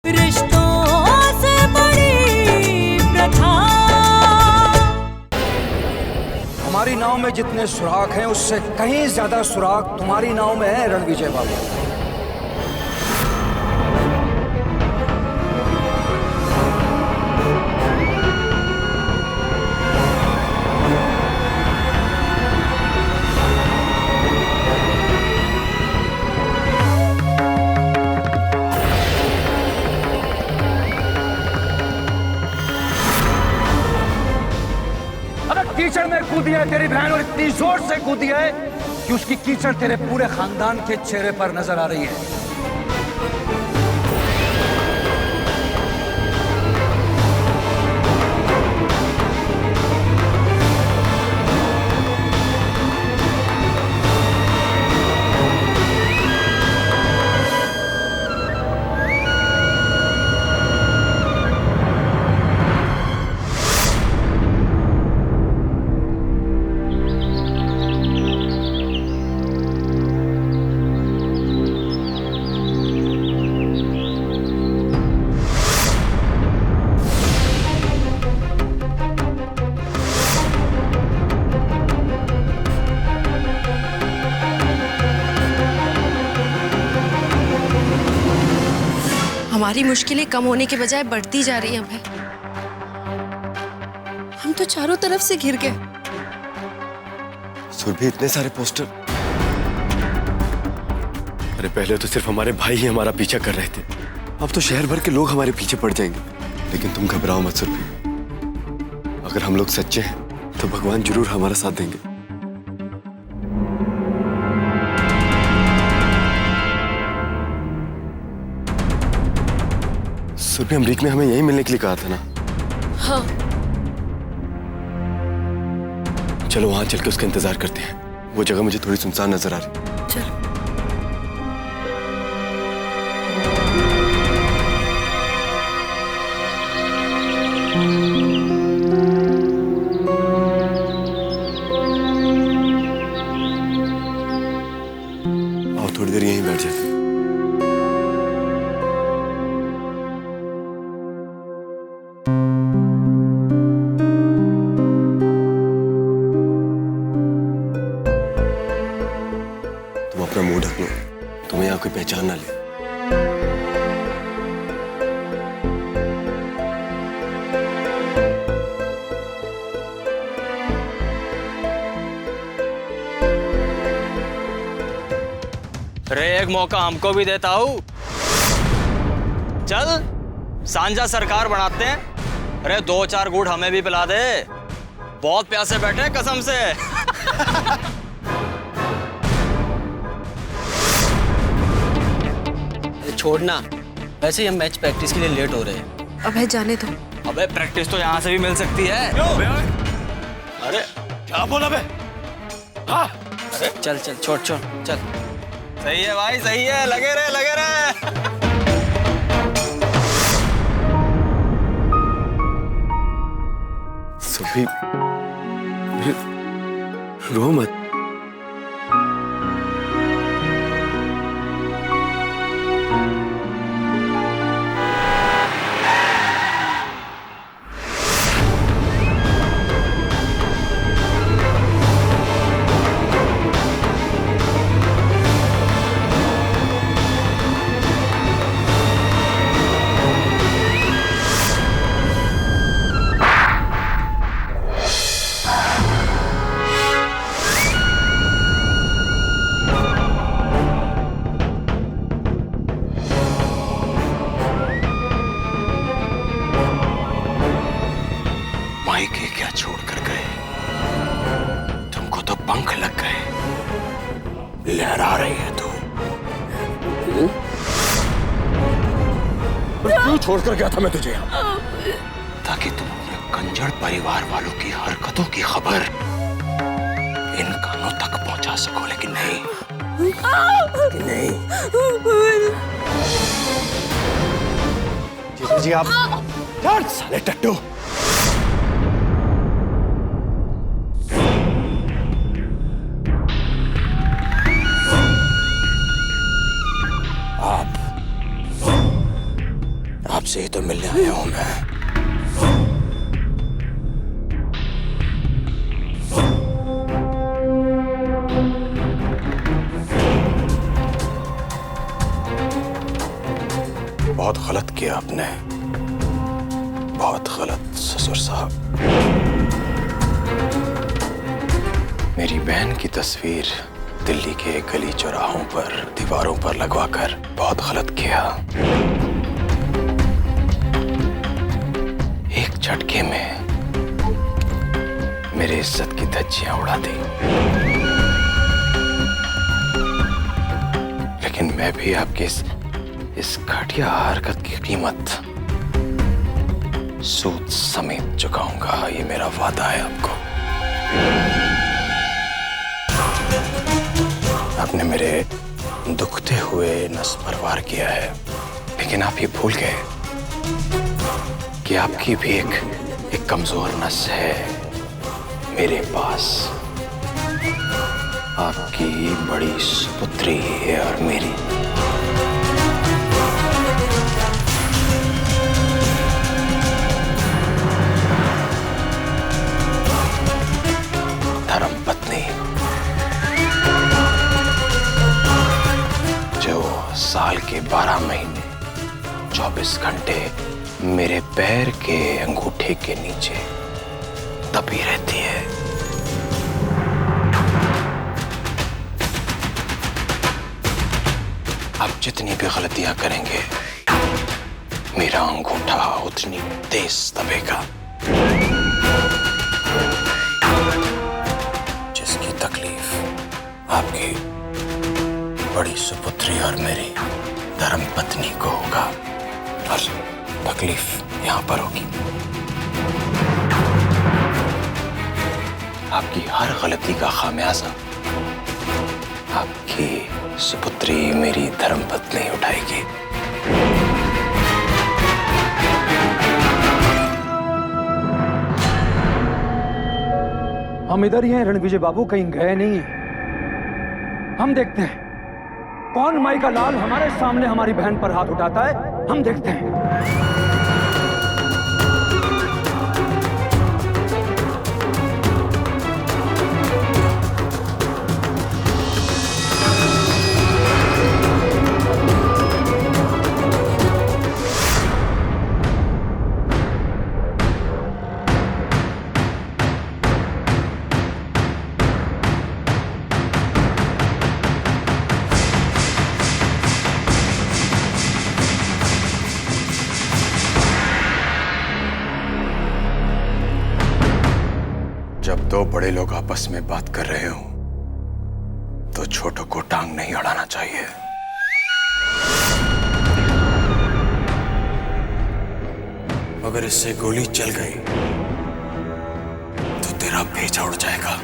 रिश्तों से बड़ी प्रथा। हमारी नाव में जितने सुराग हैं उससे कहीं ज्यादा सुराग तुम्हारी नाव में है रणविजय बाबू। कीचड़ में कूदी है तेरी बहन और इतनी जोर से कूदी है कि उसकी कीचड़ तेरे पूरे खानदान के चेहरे पर नजर आ रही है। हमारी मुश्किलें कम होने के बजाय बढ़ती जा रही हैं। हम तो चारों तरफ से घिर गए। सुरभि, इतने सारे पोस्टर। अरे पहले तो सिर्फ हमारे भाई ही हमारा पीछा कर रहे थे, अब तो शहर भर के लोग हमारे पीछे पड़ जाएंगे। लेकिन तुम घबराओ मत सुरभि, अगर हम लोग सच्चे हैं तो भगवान जरूर हमारा साथ देंगे। सुरभि, अमरीक ने हमें यहीं मिलने के लिए कहा था ना? हाँ। चलो वहां चल के उसका इंतजार करते हैं। वो जगह मुझे थोड़ी सुनसान नजर आ रही। चलो। और थोड़ी देर यहीं बैठ जाते। अपना मुंह ढक लो, तुम्हें यहाँ कोई पहचान ना ले। अरे एक मौका हमको भी देता हूँ। चल सांझा सरकार बनाते हैं। अरे 2-4 गुड़ हमें भी पिला दे, बहुत प्यासे बैठे कसम से। छोड़ना, वैसे ही हम मैच प्रैक्टिस के लिए लेट हो रहे हैं। अबे जाने दो। अबे प्रैक्टिस तो यहाँ से भी मिल सकती है। अरे क्या बोला बे? हाँ? चल चल छोड़ छोड़ चल। सही है भाई, सही है, लगे रहे लगे रहे। सुरभि, रो मत। मायके क्या छोड़कर गए, तुमको तो पंख लग गए, लहरा रही है तू। क्यों छोड़कर गया था मैं तुझे? ताकि तुम अपने कंजर परिवार वालों की हरकतों की खबर इन कानों तक पहुंचा सको, लेकिन नहीं, नहीं। जी आप साले टट्टू। से ही तो मिलने आया हूं मैं। बहुत गलत किया आपने, बहुत गलत ससुर साहब। मेरी बहन की तस्वीर दिल्ली के गली चौराहों पर दीवारों पर लगवाकर बहुत गलत किया। एक झटके में मेरी इज्जत की धज्जियां उड़ा दी। लेकिन मैं भी आपके इस घटिया हरकत की कीमत सूद समेत चुकाऊंगा, ये मेरा वादा है आपको। आपने मेरे दुखते हुए नस पर वार किया है, लेकिन आप ये भूल गए कि आपकी भी एक कमजोर नस है मेरे पास। आपकी बड़ी सुपुत्री है और मेरी। धर्मपत्नी, जो साल के 12 महीने 24 घंटे मेरे पैर के अंगूठे के नीचे दबी रहती है। आप जितनी भी गलतियां करेंगे, मेरा अंगूठा उतनी तेज दबेगा। जिसकी तकलीफ आपकी बड़ी सुपुत्री और मेरी धर्मपत्नी को होगा, और तकलीफ यहां पर होगी। आपकी हर गलती का खामियाजा आपकी सुपुत्री मेरी धर्मपत्नी उठाएगी। हम इधर ही हैं रणविजय बाबू, कहीं गए नहीं हैं। हम देखते हैं कौन माई का लाल हमारे सामने हमारी बहन पर हाथ उठाता है। हम देखते हैं। जब दो बड़े लोग आपस में बात कर रहे हो तो छोटों को टांग नहीं अड़ाना चाहिए। अगर इससे गोली चल गई तो तेरा भेजा उड़ जाएगा।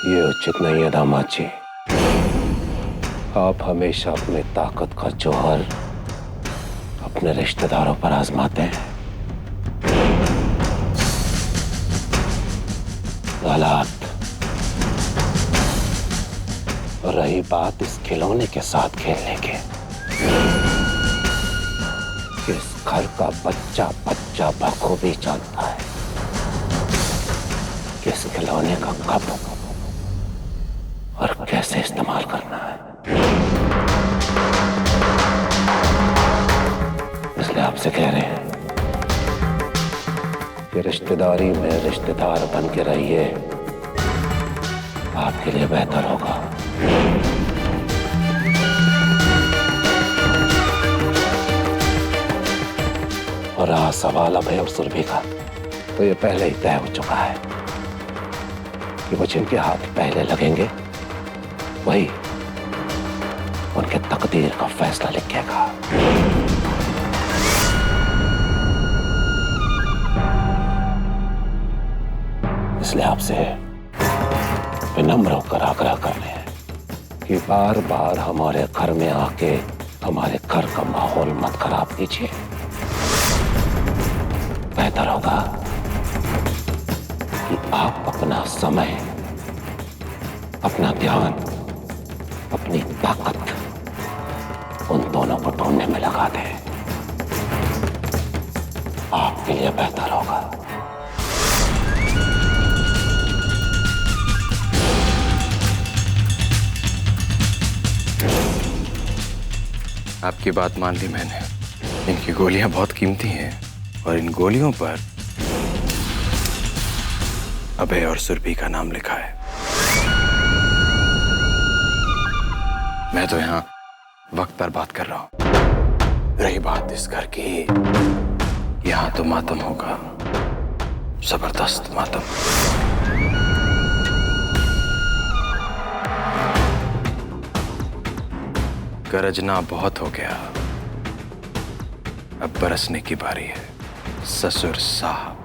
ये उचित नहीं है दामाद जी। आप हमेशा अपनी ताकत का जौहर अपने रिश्तेदारों पर आजमाते हैं। गलत। और रही बात इस खिलौने के साथ खेलने की, इस घर का बच्चा बच्चा बखूबी जानता है कि इस खिलौने का कब और कैसे इस्तेमाल करना है। इसलिए आपसे कह रहे हैं कि रिश्तेदारी में रिश्तेदार बन के रहिए, आपके लिए बेहतर होगा। रहा सवाल अभय और सुरभि का, तो ये पहले ही तय हो चुका है कि वो जिनके हाथ पहले लगेंगे वही उनके तकदीर का फैसला लिखेगा। इसलिए आपसे विनम्र होकर आग्रह कर रहे हैं कि बार बार हमारे घर में आके हमारे घर का माहौल मत खराब कीजिए। बेहतर होगा कि आप अपना समय, अपना ध्यान, अपनी ताकत उन दोनों को ढूंढने में लगा दें। आपके लिए बेहतर होगा। आपकी बात मान ली मैंने। इनकी गोलियां बहुत कीमती हैं और इन गोलियों पर अभय और सुरभि का नाम लिखा है। मैं तो यहाँ वक्त पर बात कर रहा हूं। रही बात इस घर की, यहाँ तो मातम होगा, जबरदस्त मातम। गरजना बहुत हो गया, अब बरसने की बारी है ससुर साहब।